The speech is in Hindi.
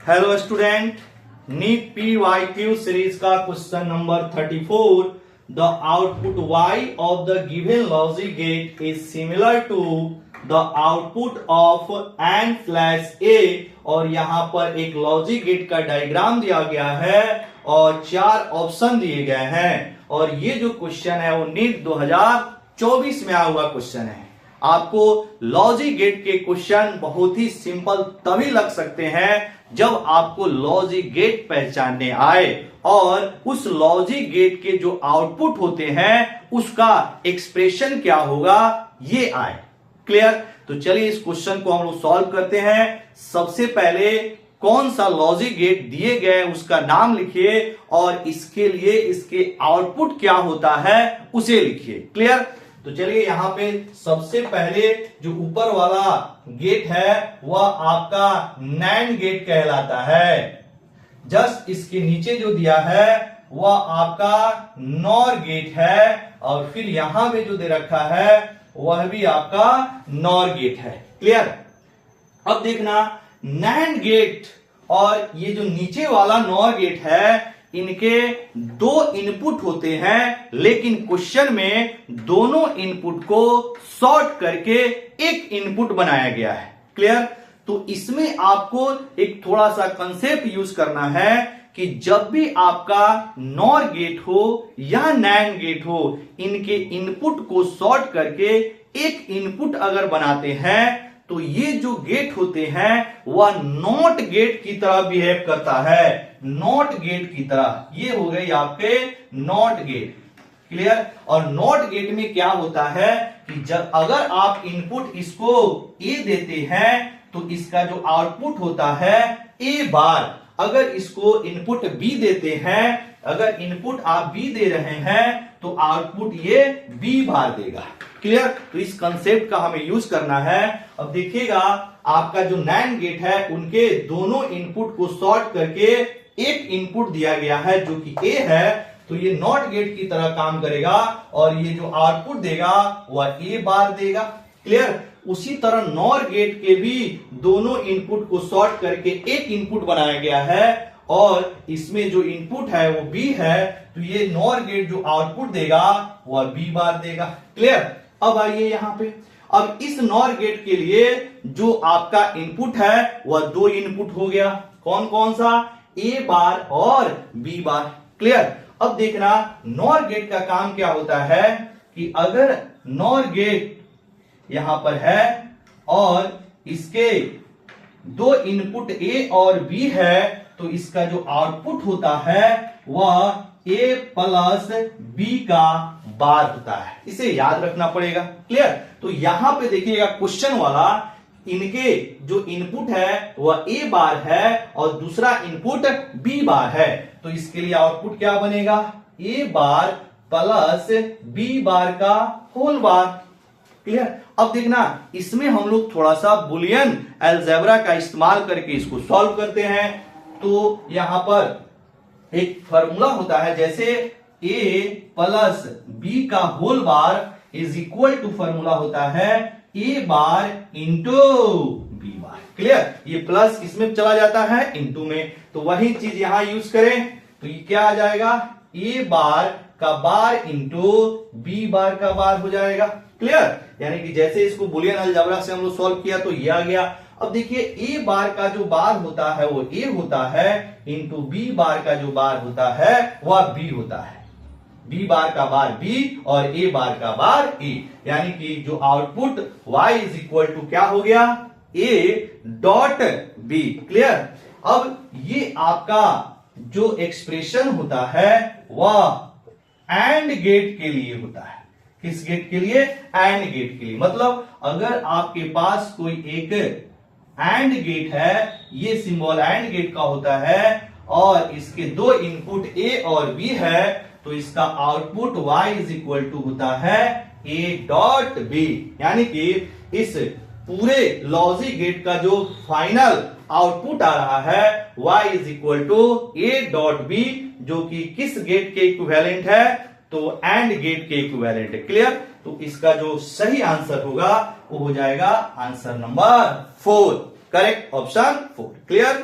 Hello student, NEET PYQ series का question number 34। The output y of the given logic gate is similar to the output of and flash A. और यहां पर एक लॉजिक गेट का डायग्राम दिया गया है और 4 ऑप्शन दिए गए हैं। और ये जो क्वेश्चन है वो नीट 2024 में आया हुआ क्वेश्चन है। आपको लॉजिक गेट के क्वेश्चन बहुत ही सिंपल तभी लग सकते हैं जब आपको लॉजिक गेट पहचानने आए और उस लॉजिक गेट के जो आउटपुट होते हैं उसका एक्सप्रेशन क्या होगा ये आए। क्लियर? तो चलिए इस क्वेश्चन को हम लोग सॉल्व करते हैं। सबसे पहले कौन सा लॉजिक गेट दिए गए उसका नाम लिखिए और इसके लिए इसके आउटपुट क्या होता है उसे लिखिए। क्लियर? तो चलिए यहां पे सबसे पहले जो ऊपर वाला गेट है वह आपका नैंड गेट कहलाता है। जस्ट इसके नीचे जो दिया है वह आपका नॉर गेट है और फिर यहां पे जो दे रखा है वह भी आपका नॉर गेट है। क्लियर? अब देखना, नैंड गेट और ये जो नीचे वाला नॉर गेट है इनके 2 इनपुट होते हैं, लेकिन क्वेश्चन में दोनों इनपुट को सॉर्ट करके एक इनपुट बनाया गया है। क्लियर? तो इसमें आपको एक थोड़ा सा कंसेप्ट यूज करना है कि जब भी आपका नॉर गेट हो या नैंड गेट हो, इनके इनपुट को सॉर्ट करके एक इनपुट अगर बनाते हैं तो ये जो गेट होते हैं वह नॉट गेट की तरह बिहेव करता है। नॉट गेट की तरह ये हो गई आपके नॉट गेट। क्लियर? और नॉट गेट में क्या होता है कि जब अगर आप इनपुट इसको ए देते हैं तो इसका जो आउटपुट होता है ए बार। अगर इसको इनपुट बी देते हैं, अगर इनपुट आप बी दे रहे हैं तो आउटपुट ये बी बार देगा। क्लियर? तो इस कंसेप्ट का हमें यूज करना है। अब देखिएगा, आपका जो नैंड गेट है उनके दोनों इनपुट को सॉर्ट करके एक इनपुट दिया गया है जो कि ए है, तो ये नॉट गेट की तरह काम करेगा और ये जो आउटपुट देगा वह ए बार देगा। क्लियर? उसी तरह नॉर गेट के भी दोनों इनपुट को सॉर्ट करके एक इनपुट बनाया गया है और इसमें जो इनपुट है वो बी है, तो ये नॉर गेट जो आउटपुट देगा वह बी बार देगा। क्लियर? अब आइए यहां पे, अब इस नॉर गेट के लिए जो आपका इनपुट है वह 2 इनपुट हो गया। कौन कौन सा? ए बार और बी बार। क्लियर? अब देखना, नॉर गेट का काम क्या होता है कि अगर नॉर गेट यहां पर है और इसके 2 इनपुट ए और बी है तो इसका जो आउटपुट होता है वह ए प्लस बी का बार होता है। इसे याद रखना पड़ेगा। क्लियर? तो यहां पे देखिएगा क्वेश्चन वाला, इनके जो इनपुट है वह ए बार है और दूसरा इनपुट बी बार है, तो इसके लिए आउटपुट क्या बनेगा? ए बार प्लस बी बार का होल बार। क्लियर? अब देखना, इसमें हम लोग थोड़ा सा बुलियन अलजेब्रा का इस्तेमाल करके इसको सॉल्व करते हैं। तो यहां पर एक फॉर्मूला होता है, जैसे ए प्लस बी का whole bar is equal to formula होता है A bar into B bar. Clear? ये प्लस इसमें चला जाता है इंटू में, तो वही चीज यहां यूज करें तो ये क्या आ जाएगा? ए बार का बार इंटू बी बार का बार हो जाएगा। क्लियर? यानी कि जैसे इसको बुलियन अलजेब्रा से हम लोग सॉल्व किया तो ये आ गया। अब देखिए, ए बार का जो बार होता है वो ए होता है इंटू बी बार का जो बार होता है वह बी होता है। बी बार का बार बी और ए बार का बार ए, यानी कि जो output y is equal to क्या हो गया? A dot B. क्लियर? अब ये आपका जो एक्सप्रेशन होता है वह एंड गेट के लिए होता है। किस गेट के लिए? एंड गेट के लिए। मतलब अगर आपके पास कोई एक एंड गेट है, ये सिंबल एंड गेट का होता है और इसके 2 इनपुट ए और बी है, तो इसका output y is equal to होता है a डॉट बी। यानी कि इस पूरे लॉजिक गेट का जो फाइनल आउटपुट आ रहा है y is equal to a dot B, जो कि किस गेट के इक्विवेलेंट है? तो एंड गेट के इक्विवेलेंट है। क्लियर? तो इसका जो सही आंसर होगा वो हो जाएगा answer number 4। Correct option 4। Clear?